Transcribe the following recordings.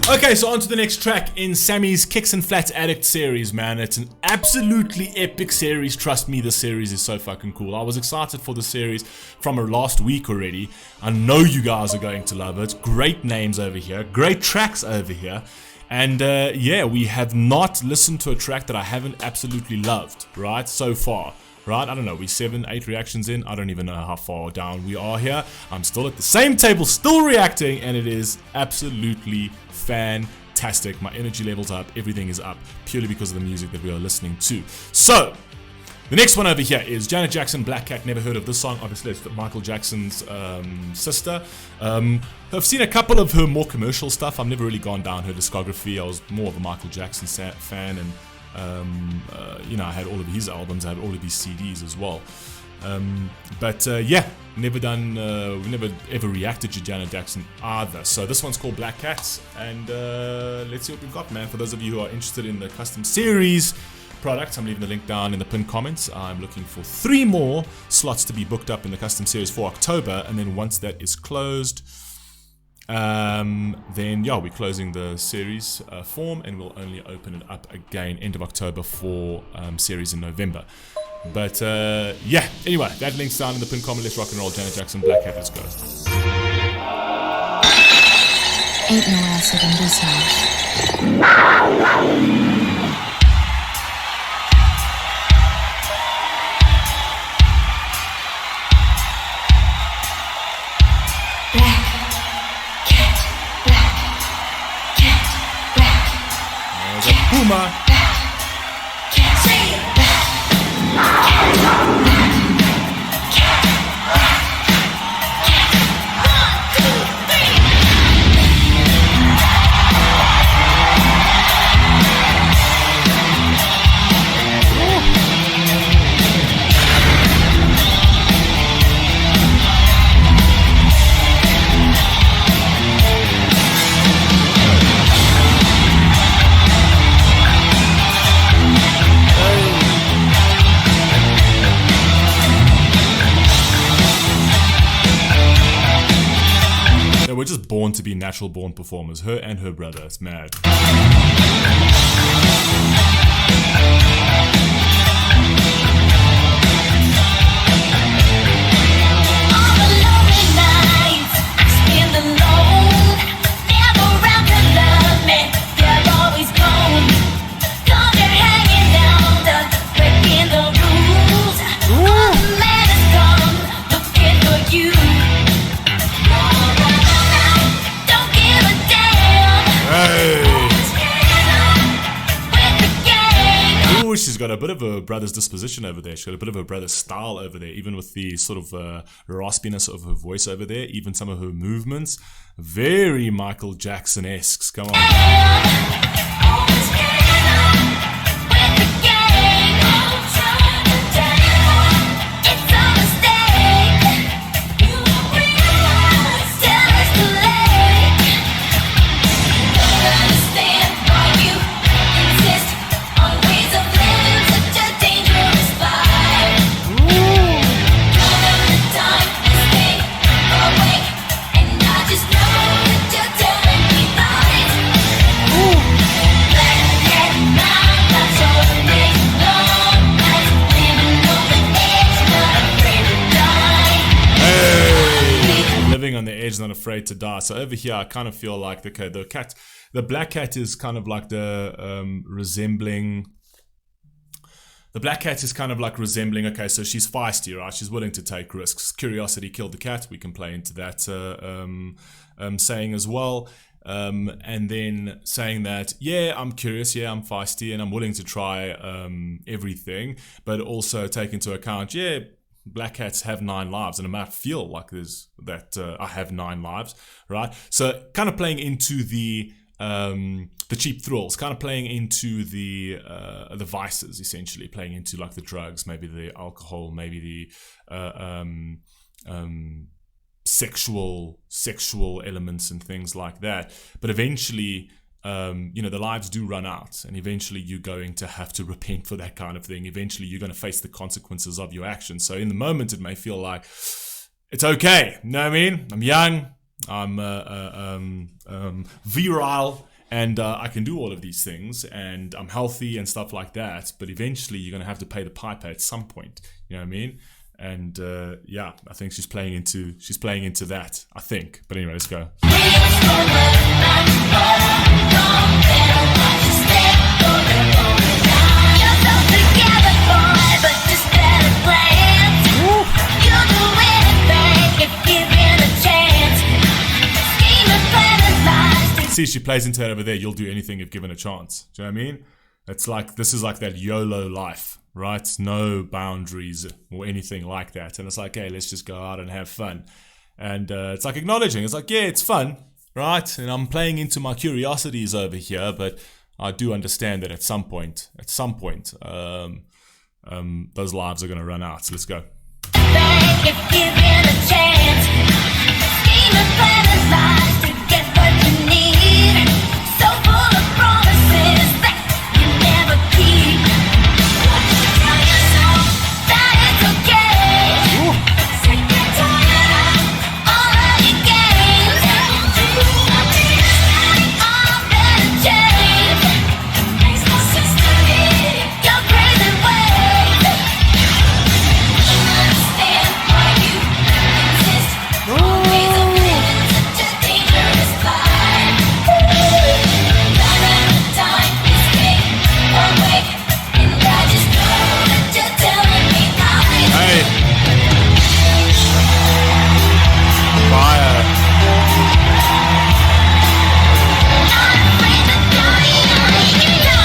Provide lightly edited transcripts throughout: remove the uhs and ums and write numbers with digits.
Okay, so on to the next track in Sammy's Kicks and Flats Addict series, man. It's an absolutely epic series. Trust me, this series is so fucking cool. I was excited for the series from last week already. I know you guys are going to love it. Great names over here, great tracks over here. And yeah, we have not listened to a track that I haven't absolutely loved, right, so far. Right, I don't know, we're 7, 8 reactions in. I don't even know how far down we are here. I'm still at the same table, still reacting, and it is absolutely fantastic. My energy levels are up, everything is up, purely because of the music that we are listening to. So, the next one over here is Janet Jackson, Black Cat. Never heard of this song. Obviously, it's Michael Jackson's sister. I've seen a couple of her more commercial stuff. I've never really gone down her discography. I was more of a Michael Jackson fan, and you know, I had all of his albums, I had all of his CDs as well. But yeah, never done, we never ever reacted to Janet Jackson either. So this one's called Black Cats, and let's see what we've got, man. For those of you who are interested in the custom series products, I'm leaving the link down in the pinned comments. I'm looking for 3 more slots to be booked up in the custom series for October, and then once that is closed, then yeah, we're closing the series form, and we'll only open it up again end of October for series in November. But yeah, anyway, that link's down in the pinned comment. Let's rock and roll. Janet Jackson, Black Cat, let's go. Ain't no acid in this house. Puma. We're just born to be natural born performers, her and her brother. It's mad. She's got a bit of a brother's disposition over there. She's got a bit of a brother's style over there, even with the sort of raspiness of her voice over there, even some of her movements. Very Michael Jackson-esque. Come on. On the edge, not afraid to die. So over here I kind of feel like the black cat is kind of like resembling, okay, so she's feisty, right? She's willing to take risks. Curiosity killed the cat. We can play into that saying as well. And then saying that, yeah, I'm curious, yeah, I'm feisty, and I'm willing to try everything, but also take into account, yeah, black cats have 9 lives, and I might feel like there's that I have 9 lives, right? So kind of playing into the cheap thrills, kind of playing into the vices, essentially playing into like the drugs, maybe the alcohol, maybe the sexual elements and things like that. But eventually, you know, the lives do run out, and eventually you're going to have to repent for that kind of thing. Eventually you're going to face the consequences of your actions. So in the moment it may feel like it's okay, you know what I mean? I'm young, I'm virile, and I can do all of these things, and I'm healthy and stuff like that. But eventually, you're gonna have to pay the piper at some point. You know what I mean? And yeah, I think she's playing into that. I think. But anyway, let's go. See, she plays into that over there. You'll do anything if given a chance. Do you know what I mean? It's like, this is like that YOLO life, right? No boundaries or anything like that. And it's like, hey, let's just go out and have fun. And it's like acknowledging, it's like, yeah, it's fun, right? And I'm playing into my curiosities over here, but I do understand that at some point, those lives are going to run out. So let's go. If given a chance, scheme and plan and lies to get what you need. So full of promises that you never keep. Tell yourself that it's okay. Sick and tired of all of your games. All better change. Makes no sense to me. Your crazy ways. Understand why you exist. Always a villain, such a dangerous life. Time is fake, awake, and I just know that you're telling me lies. Hey. Fire. I'm afraid to die.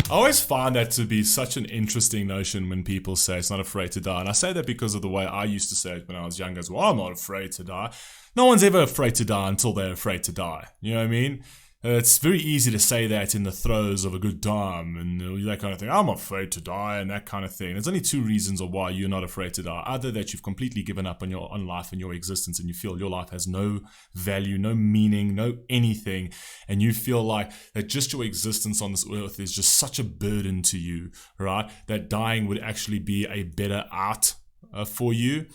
I always find that to be such an interesting notion when people say it's not afraid to die. And I say that because of the way I used to say it when I was younger as well. I'm not afraid to die. No one's ever afraid to die until they're afraid to die. You know what I mean? It's very easy to say that in the throes of a good time and that kind of thing. I'm afraid to die and that kind of thing. There's only two reasons of why you're not afraid to die. Either that you've completely given up on life and your existence and you feel your life has no value, no meaning, no anything. And you feel like that just your existence on this earth is just such a burden to you, right? That dying would actually be a better art for you.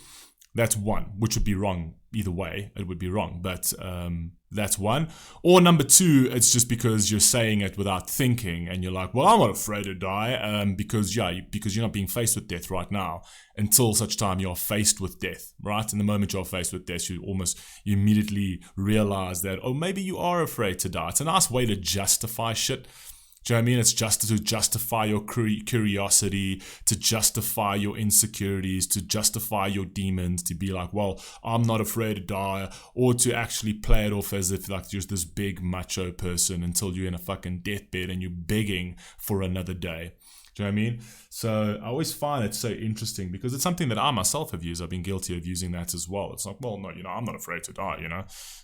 That's one, which would be wrong. Either way, it would be wrong. But that's one. Or number two, it's just because you're saying it without thinking and you're like, well, I'm not afraid to die because you're not being faced with death right now until such time you're faced with death, right? And the moment you're faced with death, you immediately realize that, oh, maybe you are afraid to die. It's a nice way to justify shit. Do you know what I mean? It's just to justify your curiosity, to justify your insecurities, to justify your demons, to be like, well, I'm not afraid to die, or to actually play it off as if like just this big macho person until you're in a fucking deathbed and you're begging for another day. Do you know what I mean? So I always find it so interesting because it's something that I myself have used. I've been guilty of using that as well. It's like, well, no, I'm not afraid to die,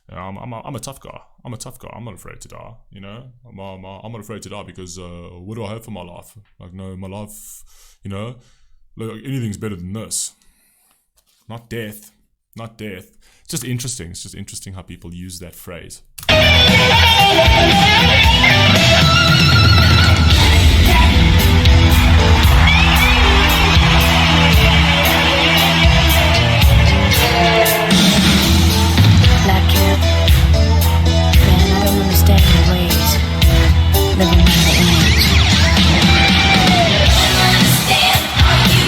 I'm a tough guy. I'm a tough guy. I'm not afraid to die, I'm not afraid to die because what do I have for my life? Like, no, my life, like anything's better than this. Not death. Not death. It's just interesting. It's just interesting how people use that phrase. Black kid, man, I don't understand your ways. Living by the image. Understand how you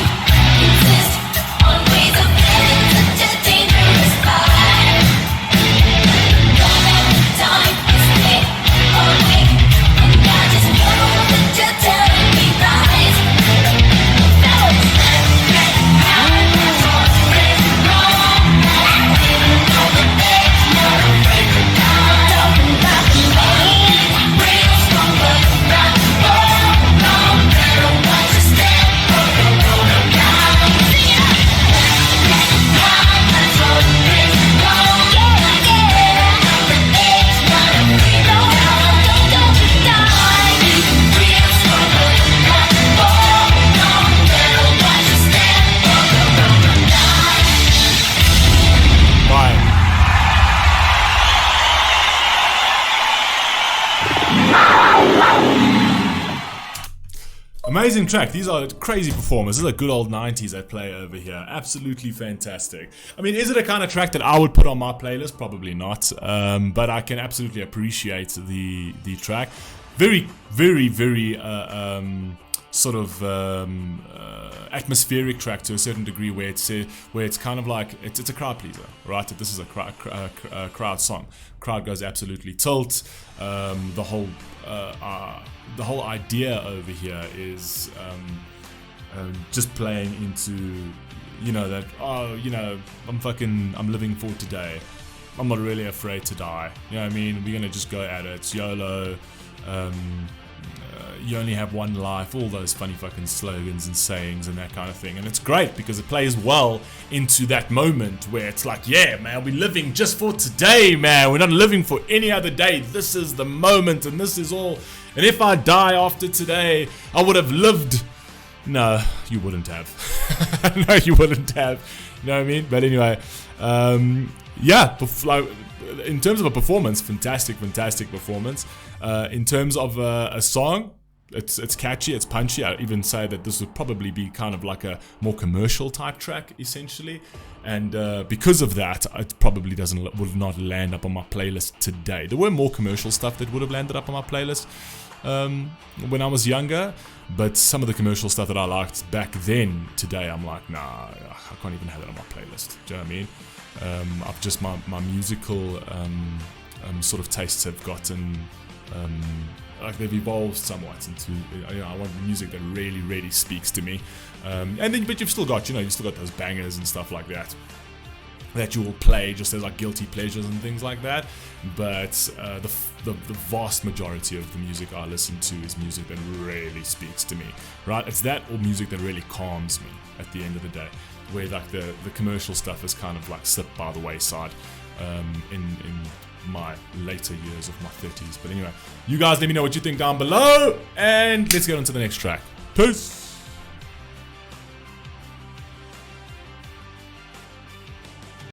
exist. Always a villain, such a dangerous life. Time is fake. Amazing track. These are crazy performers. This is a good old 90s at play over here. Absolutely fantastic. I mean, is it a kind of track that I would put on my playlist? Probably not. But I can absolutely appreciate the track. Very, very, very sort of atmospheric track to a certain degree, where it's kind of like it's a crowd pleaser, right? This is a crowd song. Crowd goes absolutely tilt. The whole idea over here is just playing into, you know, that, oh, you know, I'm living for today. I'm not really afraid to die. You know what I mean? We're gonna just go at it. It's YOLO. You only have one life, all those funny fucking slogans and sayings and that kind of thing. And it's great because it plays well into that moment where it's like, yeah, man, we're living just for today, man. We're not living for any other day. This is the moment and this is all. And if I die after today, I would have lived. No, you wouldn't have. No, you wouldn't have. You know what I mean? But anyway, yeah, in terms of a performance, fantastic performance. In terms of a song, it's catchy, it's punchy. I'd even say that this would probably be kind of like a more commercial type track, essentially. And because of that, it probably would not land up on my playlist today. There were more commercial stuff that would have landed up on my playlist when I was younger, but some of the commercial stuff that I liked back then, today, I'm like, nah, I can't even have it on my playlist. Do you know what I mean? I've just my musical sort of tastes have gotten like they've evolved somewhat into, you know, I want music that really speaks to me, and then but you've still got, you know, you've still got those bangers and stuff like that you will play just as like guilty pleasures and things like that. But the vast majority of the music I listen to is music that really speaks to me, right? It's that or music that really calms me at the end of the day, where like the commercial stuff is kind of like slipped by the wayside in my later years of my 30s. But anyway, you guys let me know what you think down below, and let's get on to the next track. Peace.